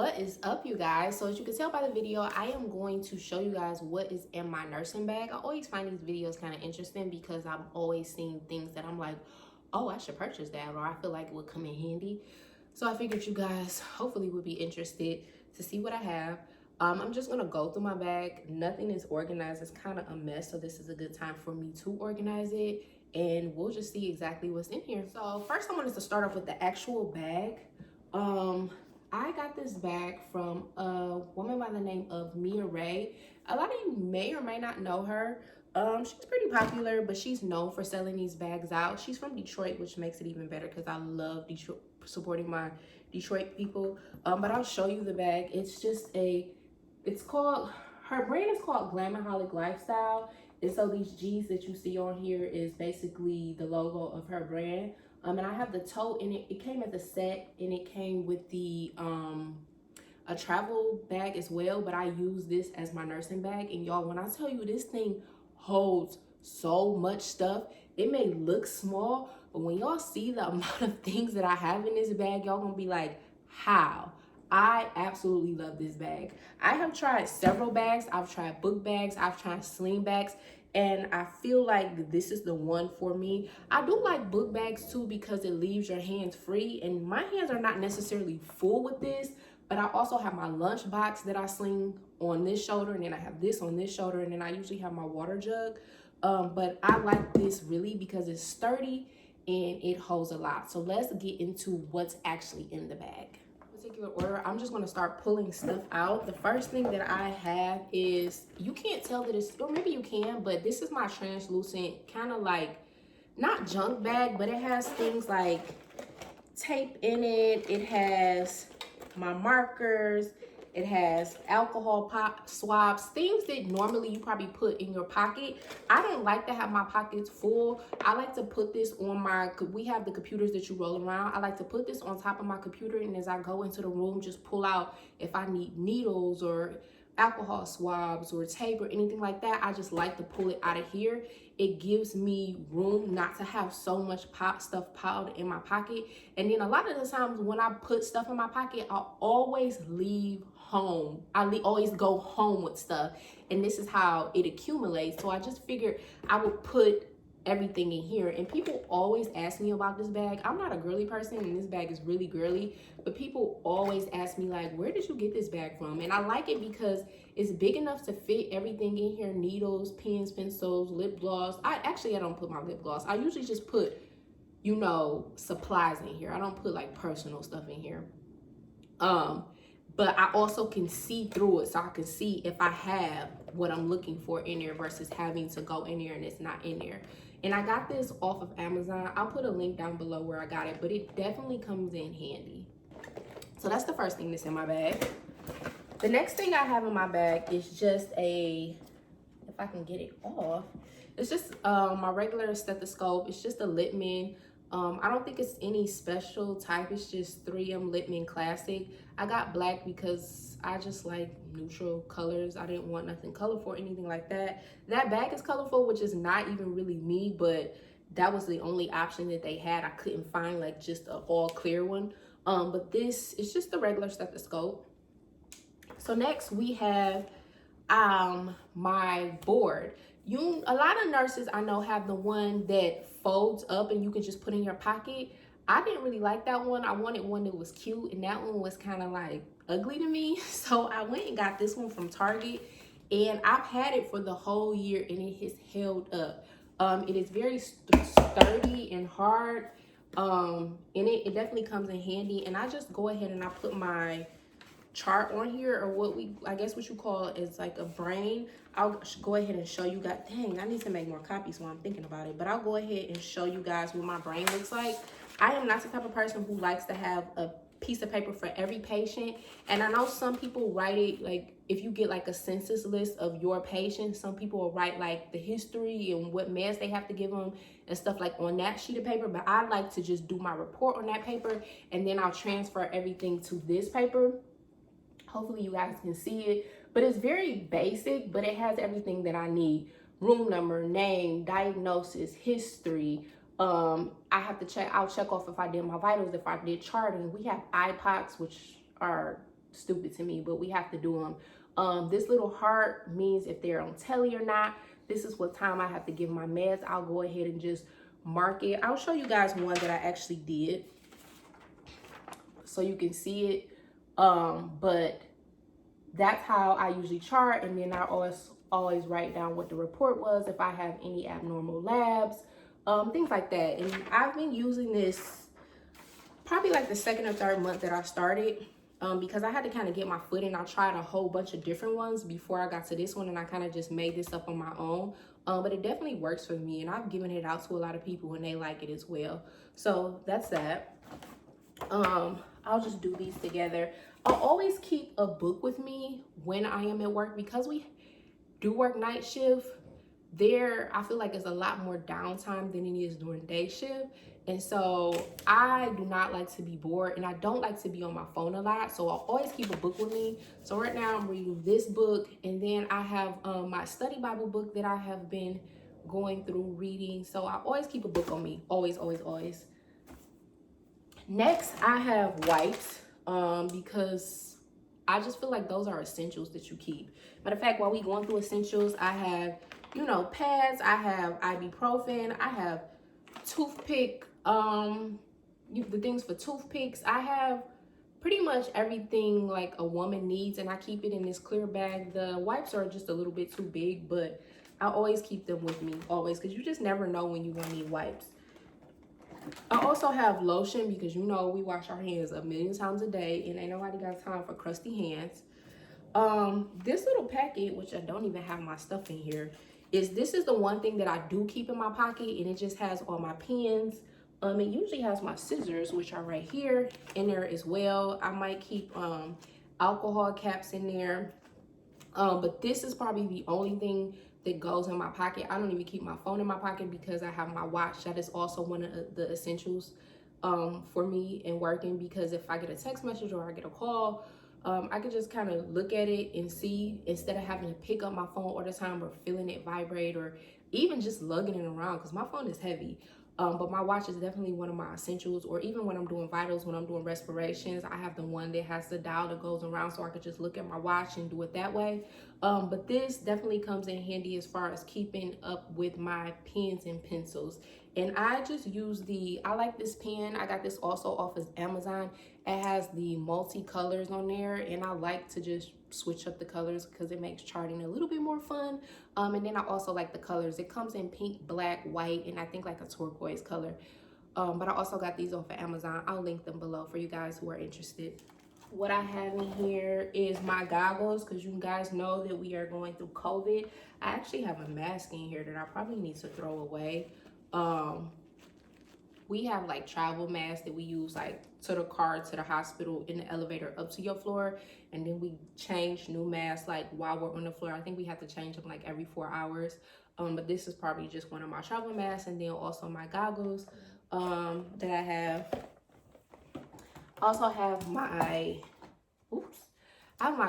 What is up, you guys? So as you can tell by the video, I am going to show you guys what is in my nursing bag. I always find these videos kind of interesting because I'm always seeing things that I'm like, oh, I should purchase that, or I feel like it would come in handy. So I figured you guys hopefully would be interested to see what I have. I'm just gonna go through my bag. Nothing is organized. It's kind of a mess, so this is a good time for me to organize it, and we'll just see exactly what's in here. So first I wanted to start off with the actual bag. I got this bag from a woman by the name of Mia Ray. A lot of you may or may not know her. She's pretty popular, but she's known for selling these bags out. She's from Detroit, which makes it even better because I love Detroit, supporting my Detroit people. But I'll show you the bag. It's just her brand is called Glamaholic Lifestyle. And so these G's that you see on here is basically the logo of her brand. And I have the tote in it. It came as a set, and it came with the a travel bag as well, but I use this as my nursing bag. And y'all, when I tell you this thing holds so much stuff, it may look small, but when y'all see the amount of things that I have in this bag, y'all gonna be like, how? I absolutely love this bag. I have tried several bags. I've tried book bags, I've tried sling bags, and I feel like this is the one for me. I do like book bags too because it leaves your hands free, and my hands are not necessarily full with this, but I also have my lunch box that I sling on this shoulder, and then I have this on this shoulder, and then I usually have my water jug. But I like this really because it's sturdy and it holds a lot. So let's get into what's actually in the bag. Particular order, I'm just going to start pulling stuff out. The first thing that I have is, you can't tell that it's, or maybe you can, but this is my translucent kind of like, not junk bag, but it has things like tape in it. It has my markers. It has alcohol pop swabs, things that normally you probably put in your pocket. I don't like to have my pockets full. I like to put this on we have the computers that you roll around. I like to put this on top of my computer, and as I go into the room, just pull out if I need needles or alcohol swabs or tape or anything like that. I just like to pull it out of here. It gives me room not to have so much stuff piled in my pocket. And then a lot of the times when I put stuff in my pocket, I'll always leave home. Always go home with stuff, and this is how it accumulates. So I just figured I would put everything in here. And people always ask me about this bag. I'm not a girly person, and this bag is really girly, but people always ask me like, where did you get this bag from? And I like it because it's big enough to fit everything in here: needles, pens, pencils, lip gloss. I don't put my lip gloss. I usually just put, you know, supplies in here. I don't put like personal stuff in here. But I also can see through it, so I can see if I have what I'm looking for in there versus having to go in there and it's not in there. And I got this off of Amazon. I'll put a link down below where I got it, but it definitely comes in handy. So that's the first thing that's in my bag. The next thing I have in my bag is just if I can get it off, it's just my regular stethoscope. It's just a Littman. I don't think it's any special type. It's just 3M Littman Classic. I got black because I just like neutral colors. I didn't want nothing colorful or anything like that. That bag is colorful, which is not even really me, but that was the only option that they had. I couldn't find like just an all clear one. But this is just the regular stethoscope. So next we have my board. A lot of nurses I know have the one that folds up and you can just put in your pocket. I didn't really like that one. I wanted one that was cute, and that one was kind of like ugly to me. So I went and got this one from Target, and I've had it for the whole year and it has held up. It is very sturdy and hard, and it definitely comes in handy. And I just go ahead and I put my chart on here, or I guess what you call it is like a brain. I'll go ahead and show you guys. Dang, I need to make more copies while I'm thinking about it, but I'll go ahead and show you guys what my brain looks like. I am not the type of person who likes to have a piece of paper for every patient, and I know some people write it like, if you get like a census list of your patients, some people will write like the history and what meds they have to give them and stuff like on that sheet of paper, but I like to just do my report on that paper, and then I'll transfer everything to this paper. Hopefully you guys can see it, but it's very basic, but it has everything that I need: room number, name, diagnosis, history. I'll check off if I did my vitals, if I did charting. We have iPods, which are stupid to me, but we have to do them. This little heart means if they're on telly or not. This is what time I have to give my meds. I'll go ahead and just mark it. I'll show you guys one that I actually did so you can see it. But that's how I usually chart, and then I always write down what the report was, if I have any abnormal labs, things like that. And I've been using this probably like the second or third month that I started, because I had to kind of get my foot in. I tried a whole bunch of different ones before I got to this one, and I kind of just made this up on my own. But it definitely works for me, and I've given it out to a lot of people and they like it as well. So that's that. I'll just do these together. I'll always keep a book with me when I am at work, because we do work night shift. There, I feel like it's a lot more downtime than it is during day shift. And so I do not like to be bored, and I don't like to be on my phone a lot. So I'll always keep a book with me. So right now I'm reading this book, and then I have my study Bible book that I have been going through reading. So I always keep a book on me, always, always, always. Next, I have wipes, because I just feel like those are essentials that you keep. Matter of fact, while we going through essentials, I have, you know, pads, I have ibuprofen, I have toothpick, the things for toothpicks. I have pretty much everything like a woman needs, and I keep it in this clear bag. The wipes are just a little bit too big, but I always keep them with me, always, because you just never know when you're gonna need wipes. I also have lotion, because you know we wash our hands a million times a day, and ain't nobody got time for crusty hands. This little packet, which I don't even have my stuff in here, this is the one thing that I do keep in my pocket, and it just has all my pens. It usually has my scissors, which are right here in there as well. I might keep alcohol caps in there. But this is probably the only thing that goes in my pocket. I don't even keep my phone in my pocket, because I have my watch. That is also one of the essentials for me in working, because if I get a text message or I get a call, I could just kind of look at it and see, instead of having to pick up my phone all the time or feeling it vibrate, or even just lugging it around, because my phone is heavy. But my watch is definitely one of my essentials. Or even when I'm doing vitals, when I'm doing respirations, I have the one that has the dial that goes around, so I could just look at my watch and do it that way. But this definitely comes in handy as far as keeping up with my pens and pencils. And I just use I like this pen. I got this also off of Amazon. It has the multi-colors on there, and I like to just switch up the colors because it makes charting a little bit more fun. And then I also like the colors. It comes in pink, black, white, and I think like a turquoise color. But I also got these off of Amazon. I'll link them below for you guys who are interested. What I have in here is my goggles, because you guys know that we are going through COVID. I actually have a mask in here that I probably need to throw away. We have like travel masks that we use like to the car, to the hospital, in the elevator up to your floor, and then we change new masks like while we're on the floor. I think we have to change them like every 4 hours. But this is probably just one of my travel masks, and then also my goggles that I have. I also have my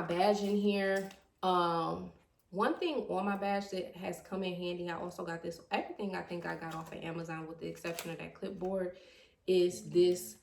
badge in here. One thing on my badge that has come in handy, I also got this, everything I think I got off of Amazon with the exception of that clipboard, is this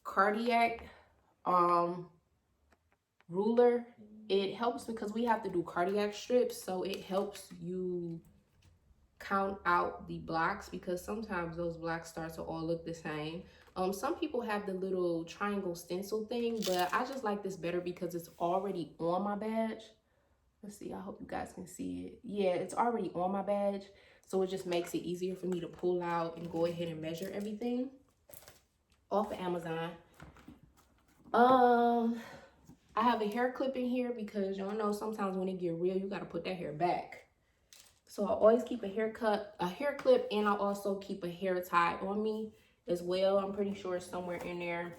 cardiac ruler. It helps because we have to do cardiac strips, so it helps you count out the blocks, because sometimes those blocks start to all look the same. Some people have the little triangle stencil thing, but I just like this better because it's already on my badge. Let's see, I hope you guys can see it. Yeah, it's already on my badge, so it just makes it easier for me to pull out and go ahead and measure everything. Off of Amazon. I have a hair clip in here because y'all know sometimes when it get real, you gotta put that hair back. So I always keep a hair clip, and I also keep a hair tie on me as well. I'm pretty sure it's somewhere in there.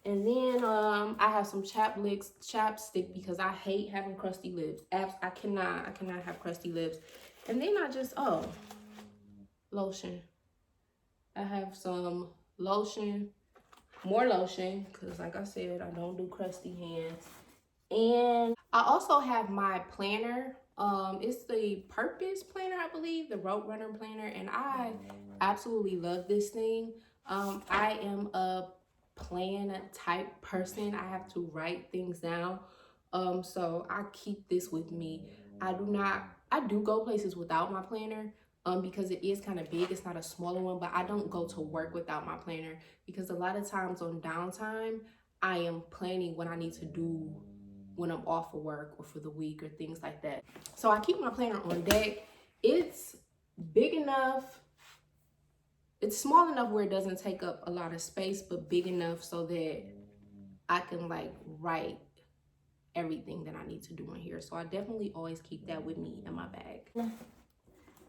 And then I have some chapstick, because I hate having crusty lips. I cannot have crusty lips. And then lotion. I have some lotion, more lotion, because like I said, I don't do crusty hands. And I also have my planner. It's the Purpose planner, I believe, the Road Runner planner, and I absolutely love this thing. I am a plan type person. I have to write things down. So I keep this with me. I do go places without my planner, because it is kind of big. It's not a smaller one, but I don't go to work without my planner because a lot of times on downtime, I am planning what I need to do when I'm off for work or for the week or things like that. So I keep my planner on deck. It's big enough. It's small enough where it doesn't take up a lot of space, but big enough so that I can like write everything that I need to do in here. So I definitely always keep that with me in my bag.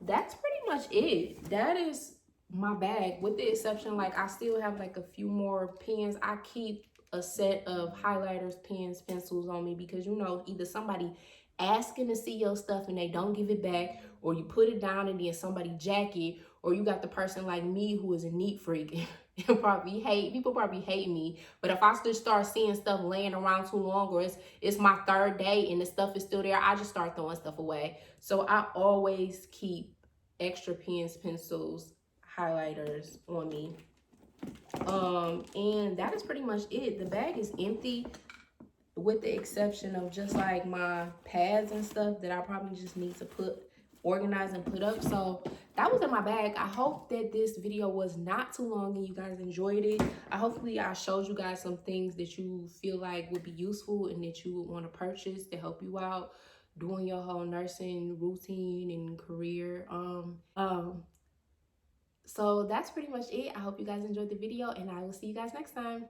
That's pretty much it. That is my bag, with the exception, like I still have like a few more pens. I keep a set of highlighters, pens, pencils on me because, you know, either somebody asking to see your stuff and they don't give it back, or you put it down and then somebody jack it, or you got the person like me who is a neat freak and people probably hate me. But if I just start seeing stuff laying around too long, or it's my third day and the stuff is still there, I just start throwing stuff away. So I always keep extra pens, pencils, highlighters on me. And that is pretty much it. The bag is empty with the exception of just like my pads and stuff that I probably just need to organize and put up. So that was in my bag. I hope that this video was not too long and you guys enjoyed it. Hopefully I showed you guys some things that you feel like would be useful and that you would want to purchase to help you out doing your whole nursing routine and career. So that's pretty much it. I hope you guys enjoyed the video and I will see you guys next time.